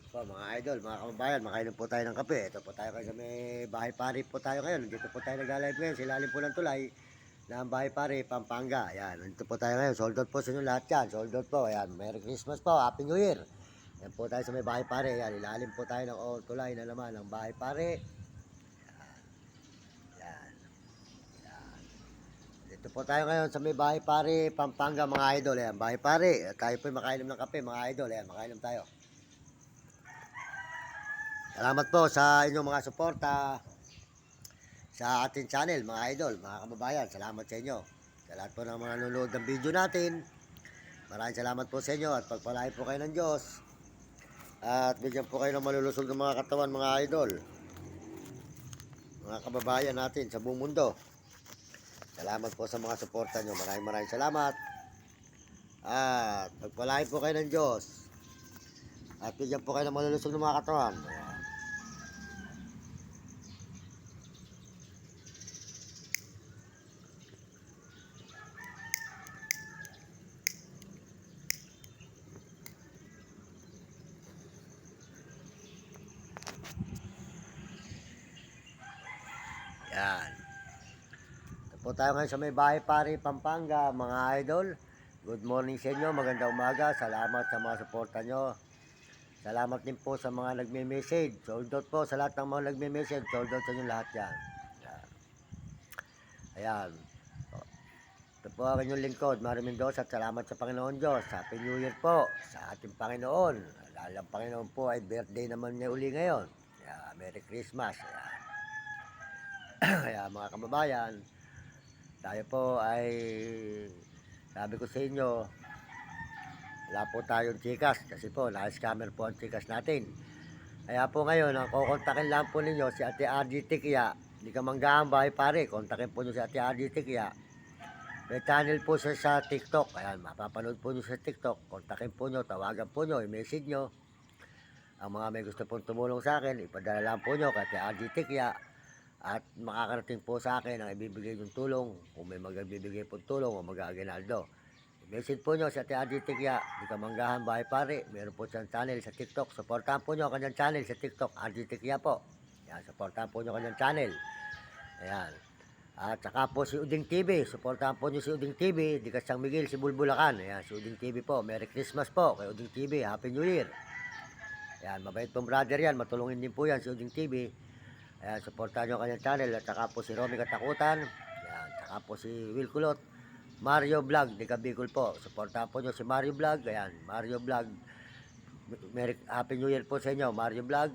Po mga idol, mga kababayan, makainom po tayo ng kape. Ito po tayo kayo sa may Bahay Pari po tayo ngayon. Dito po tayo nag-live ngayon. Silalim po ng tulay ng Bahay Pari, Pampanga. Ayan, dito po tayo ngayon. Sold out po sa inyo lahat yan. Sold out po. Ayan, Merry Christmas po. Happy New Year. Ayan po tayo sa may Bahay Pari. Ayan, ilalim po tayo ng tulay na naman ng Bahay Pari. Ayan. Dito po tayo ngayon sa may Bahay Pari, Pampanga mga idol. Ayan, Bahay Pari. Tayo po makainom ng kape mga idol. Ayan, makainom tayo. Salamat po sa inyong mga suporta sa ating channel, mga idol, mga kababayan. Salamat sa inyo. Sa lahat po ng mga nanonood ng video natin. Maraming salamat po sa inyo at pagpalain po kayo ng Diyos. At bigyan po kayo ng malulusog ng mga katawan, mga idol. Mga kababayan natin sa buong mundo. Salamat po sa mga suporta nyo. Maraming salamat. At pagpalain po kayo ng Diyos. At bigyan po kayo ng malulusog ng mga katawan. Yan. Ito po tayo ngayon sa may Bahay Pari, Pampanga, mga idol. Good morning sa inyo, magandang umaga. Salamat sa mga suporta nyo. Salamat din po sa mga nagme-message. Sold out po sa lahat ng mga nagme-message. Sold out sa inyo lahat yan. Ayan. Ito po ang inyong lingkod, Mario Mendoza, at salamat sa Panginoon Diyos. Happy New Year po sa ating Panginoon. Dahil ang Panginoon po ay birthday naman niya uli ngayon. Merry Christmas. Ayan. Kaya mga kababayan, tayo po ay sabi ko sa inyo, wala po tayong chikas kasi po na-scammer po ang chikas natin. Kaya po ngayon, ang kukontakin lang po ninyo si Ate RG Tikya. Hindi ka manggaang Bahay Pare, kontakin po nyo si Ate RG Tikya. May channel po siya sa TikTok. Ayan, mapapanood po nyo sa TikTok. Kontakin po nyo, tawagan po nyo, i-message nyo. Ang mga may gusto pong tumulong sa akin, ipadala lang po nyo kay Ate RG Tikya. At makakarating po sa akin ang ibibigay yung tulong. Kung may magbibigay po tulong o mag-aginaldo. Message po nyo sa Ate RG Tikya. Di ka manggahan Bahay Pare. Meron po siyang channel sa TikTok. Supportahan po nyo ang kanyang channel sa TikTok. RG Tikya po. Yan, supportahan po nyo ang kanyang channel. Ayan. At saka po si Uding TV. Supportahan po nyo si Uding TV. Di ka San Miguel, si Bulbulacan. Ayan, si Uding TV po. Merry Christmas po kay Uding TV. Happy New Year. Ayan, mabait pong brother yan. Matulungin din po yan si Uding TV. Ayan, supportahan nyo ang kanyang channel. At saka po si Romy Katakutan. Ayan, saka po si Will Kulot. Mario Vlog, di Bicol po. Supportahan po nyo si Mario Vlog. Ayan, Mario Vlog. Happy New Year po sa inyo, Mario Vlog.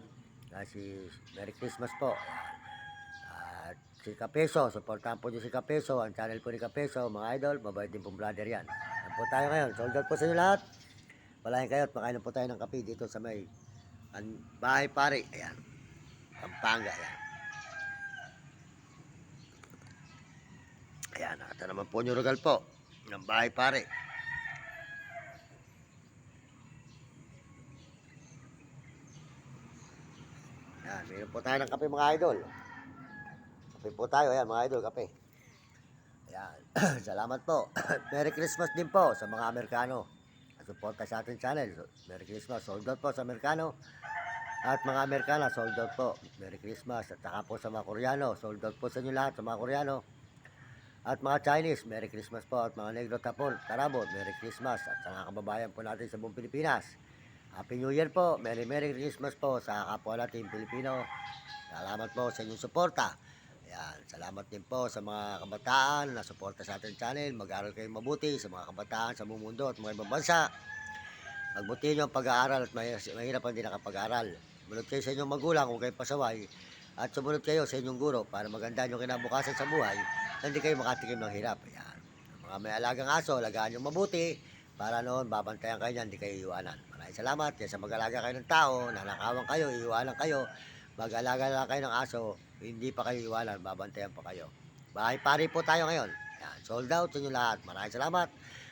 Merry Christmas po. Ayan. At si Kapeso, supportahan po nyo si Kapeso. Ang channel po ni Kapeso, mga idol. Mabait din pong brother yan. Ayan po tayo ngayon. Sold out po sa inyo lahat. Palahin kayo at makainom po tayo ng kape dito sa may Bahay Pari. Ayan. Pampanga, ayan. Ayan, nakita naman po nyo regal po ng Bahay Pare. Ayan, meron po tayo ng kape mga idol. Kape po tayo, ayan mga idol, kape. Ayan, salamat po. Merry Christmas din po sa mga Amerikano. Suporta sa ating channel. Merry Christmas, sold out po sa Amerikano. At mga Amerikana, sold out po. Merry Christmas. At saka po sa mga Koreano, sold out po sa inyo lahat sa mga Koreano. At mga Chinese, Merry Christmas po. At mga Negro Tapon, Tarabot, Merry Christmas. At sa mga kababayan po natin sa buong Pilipinas, Happy New Year po. Merry Christmas po sa kapwa natin Pilipino. Salamat po sa inyong suporta. Ayan, salamat din po sa mga kabataan na suporta sa ating channel. Mag-aaral kayo mabuti sa mga kabataan sa buong mundo at mga ibang bansa. Magbutihin nyo ang pag-aaral at mahirap ang di nakapag-aaral. Sumunod kayo sa inyong magulang kung kayo pasaway. At sumunod kayo sa inyong guro para maganda yung kinabukasan sa buhay. Hindi kayo makatikim ng hirap. Ayan. Mga may alagang aso, alagaan nyo mabuti. Para noon, babantayan kayo niyan, hindi kayo iiwanan. Maraming salamat. Kaya sa mag-alaga kayo ng tao, nanakawan kayo, iiwanan kayo. Mag-alaga lang kayo ng aso, hindi pa kayo iiwanan, babantayan pa kayo. Bahay Pari po tayo ngayon. Ayan, sold out sa inyo lahat. Maraming salamat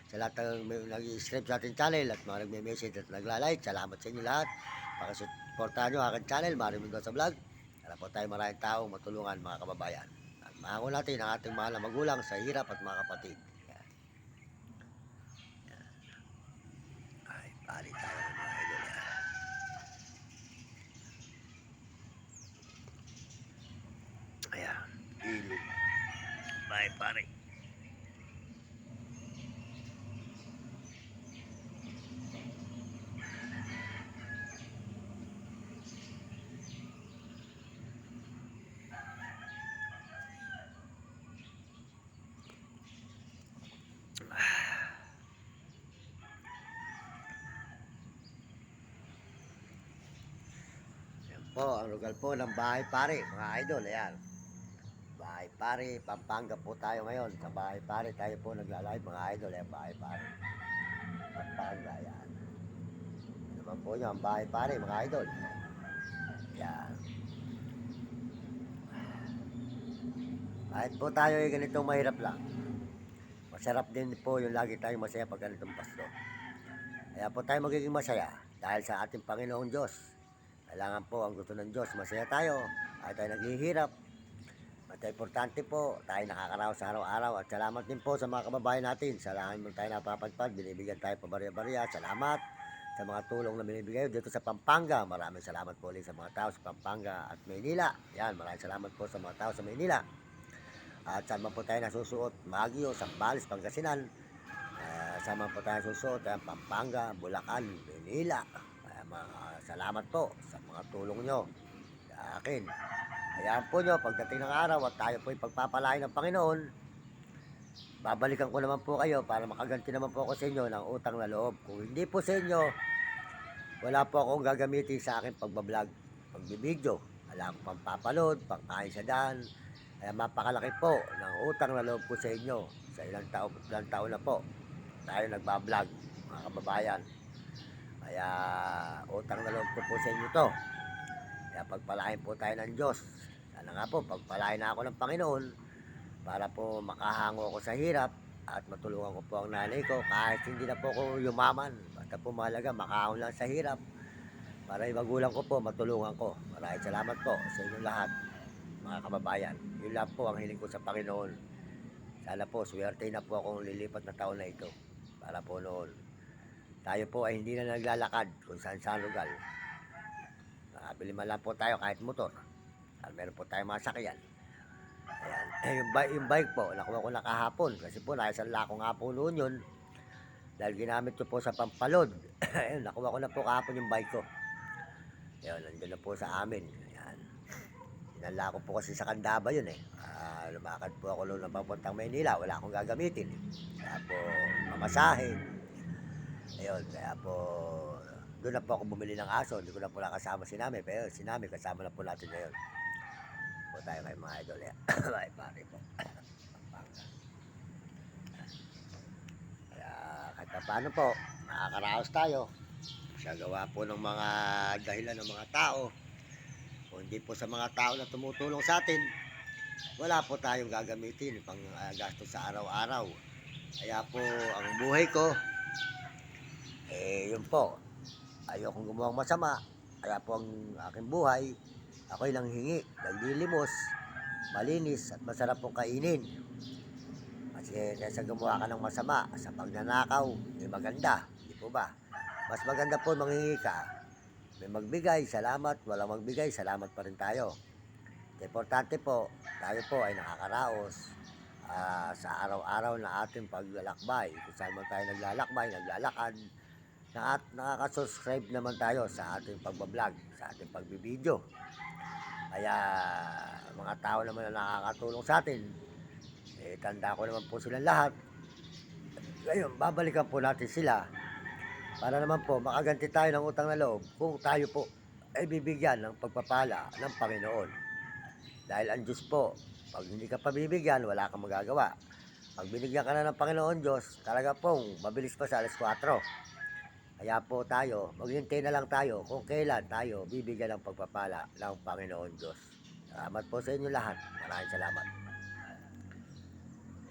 sa lahat ng nag-subscribe sa ating channel at mga nagme-message at nagla-like. Salamat sa inyo lahat. Pakisuportahan nyo aking channel, Mario Mendoza Vlog. Para po tayo maraming tao matulungan mga kababayan. At mahango natin ang ating mahal na magulang sa hirap at mga kapatid. Yan. Yan. Ay, pali tayo mga idol. pare. Yan po, ang lugar po ng Bahay Pare, mga idol. Ayan. Bahay Pare, Pampanga po tayo ngayon. Sa Bahay Pare tayo po nagla-live, mga idol. Ayan, Bahay Pare. Pampanga, ayan. Ano naman po nyo, ang Bahay Pare, mga idol. Ayan. Kahit po tayo ay ganitong mahirap lang, masarap din po yung lagi tayong masaya pag ganitong Pasko. Kaya po tayo magiging masaya dahil sa ating Panginoong Diyos. Kailangan po ang gusto ng Diyos, masaya tayo, ay tayo naghihirap. At importante po, tayo nakakaraos sa araw-araw at salamat din po sa mga kababayan natin. Sa lahat mo tayo napapadpad, binibigyan tayo pabarya-barya. Salamat sa mga tulong na binibigay dito sa Pampanga. Maraming salamat po ulit sa mga tao sa Pampanga at Maynila. Yan, maraming salamat po sa mga tao sa Maynila. At saan man po tayo nasusuot, Baguio, Sambales, Pangasinan. Saan man po tayo nasusuot, Pampanga, Bulacan, Manila. Salamat po sa mga tulong nyo sa akin. Hayaan po nyo, pagdating ng araw at tayo po ipagpapalain ng Panginoon, babalikan ko naman po kayo para makaganti naman po ako sa inyo ng utang na loob. Kung hindi po sa inyo, wala po akong gagamitin sa akin pagbablog, pagbibideo. Alam ko pampapalood, pangkain sa daan. Kaya mapakalaki po ng utang na loob ko sa inyo. Sa ilang taon na po tayo nagbablog, mga kababayan. Kaya utang na loob ko po sa inyo to. Kaya pagpalain po tayo ng Diyos. Sana nga po, pagpalain na ako ng Panginoon para po makahango ako sa hirap at matulungan ko po ang nanay ko kahit hindi na po ako yumaman. Basta po mahalaga, makahon lang sa hirap para yung magulang ko po matulungan ko. Maraming salamat po sa inyong lahat, mga kababayan. Yun lang po ang hiling ko sa Panginoon. Sana po, swerte na po akong lilipat na taon na ito. Para po noon, tayo po ay hindi na naglalakad kung saan lugar. Nakabili man lang po tayo kahit motor. At meron po tayong mga sakyan. Ayan. Yung bike po, nakuha ko na kahapon. Kasi po, nakisala ko nga po noon yun. Dahil ginamit ko po sa pampalod. Ayun, nakuha ko na po kahapon yung bike ko. Ayun, nandun na po sa amin. Ayan. Sinala ko po kasi sa Candaba yun eh. Lumakad po ako noon na papuntang Maynila. Wala akong gagamitin. Kaya po, mamasahe. Ayun, kaya po, doon na po ako bumili ng aso. Hindi ko na po nakasama si Nami. Pero si Nami, kasama na po natin ngayon. Po tayo kay mga idol. Ay, pare po. Kaya kahit pa paano po, nakakaraos tayo. Sa gawa po ng mga dahilan ng mga tao. Kung hindi po sa mga tao na tumutulong sa atin, wala po tayong gagamitin pang gasto sa araw-araw. Kaya po ang buhay ko, yun po, ayokong gumawang masama. Kaya po ang aking buhay, ako'y lang hingi, naglilimos, malinis at masarap pong kainin. Kasi kaysa gumawa ka ng masama sa pagnanakaw, maganda, di po ba? Mas maganda po manghingi ka. May magbigay, salamat. Walang magbigay, salamat pa rin tayo. Importante po, tayo po ay nakakaraos sa araw-araw na ating paglalakbay. Kung saan man tayo naglalakbay, naglalakad, nakaka-subscribe naman tayo sa ating pagbablog, sa ating pagbibideo. Kaya mga tao naman na nakakatulong sa atin, tanda ko naman po silang lahat. Ngayon, babalikan po natin sila para naman po makaganti tayo ng utang na loob kung tayo po ay bibigyan ng pagpapala ng Panginoon. Dahil ang Diyos po, pag hindi ka pabibigyan, wala kang magagawa. Pag binigyan ka na ng Panginoon Diyos, talaga pong mabilis pa sa alas 4. Kaya po tayo, maghintay na lang tayo kung kailan tayo bibigyan ng pagpapala ng Panginoon Diyos. Salamat po sa inyo lahat. Maraming salamat.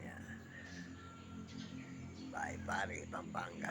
Ayan. Bye, pare, Pampanga.